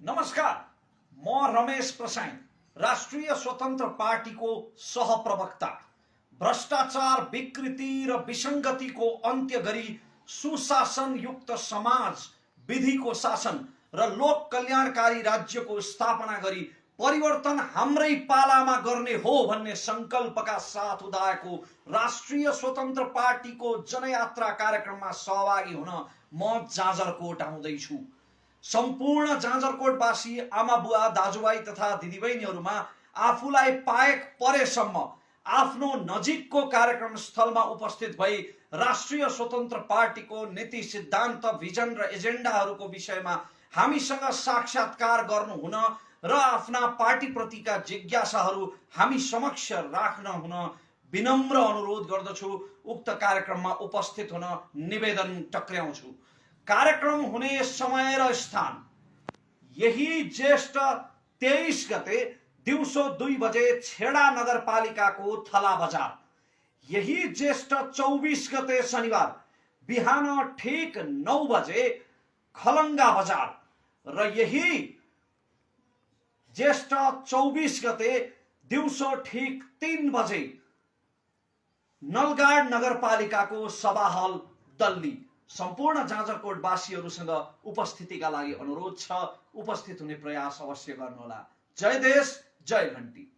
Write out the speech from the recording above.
नमस्कार, म रमेश प्रसाई, राष्ट्रिय स्वतन्त्र पार्टीको सहप्रवक्ता। भ्रष्टाचार, विकृति र विसङ्गतिको अन्त्य गरी सुशासनयुक्त समाज, विधिको शासन र लोक कल्याणकारी राज्यको स्थापना गरी परिवर्तन हाम्रै पालामा गर्ने हो भन्ने संकल्पका साथ उदाएको राष्ट्रिय स्वतन्त्र पार्टीको जनयात्रा कार्यक्रममा सहभागी हुन म जाजरकोट आउँदैछु। सम्पूर्ण जाजरकोटवासी आमा बुवा दाजुभाइ तथा दिदीबहिनीहरूमा आफूलाई पाएक परेसम्म आफ्नो नजिकको कार्यक्रम स्थलमा उपस्थित भई राष्ट्रिय स्वतन्त्र पार्टीको नीति सिद्धान्त भिजन र एजेन्डाहरूको विषयमा हामीसँग साक्षात्कार गर्नुहुन र आफ्ना पार्टीप्रतिका जिज्ञासाहरू हामी समक्ष राख्न हुन विनम्र अनुरोध गर्दछु। उक्त कार्यक्रममा उपस्थित हुन निवेदन टक्र्याउँछु। कार्यक्रम हुने समय र स्थान यही ज्येष्ठ 23 गते दिउँसो 2 बजे छेडा नगरपालिकाको थला बजार, यही ज्येष्ठ 24 गते शनिबार बिहान ठीक 9 बजे खलङ्गा बजार र यही ज्येष्ठ 24 गते दिउँसो ठीक 3 बजे नलगाड नगरपालिकाको सभा हल दल्ली। सम्पूर्ण जाजरकोटवासीहरूसँग उपस्थितिका लागि अनुरोध छ। उपस्थित हुने प्रयास अवश्य गर्नुहोला। जय देश, जय घण्टी।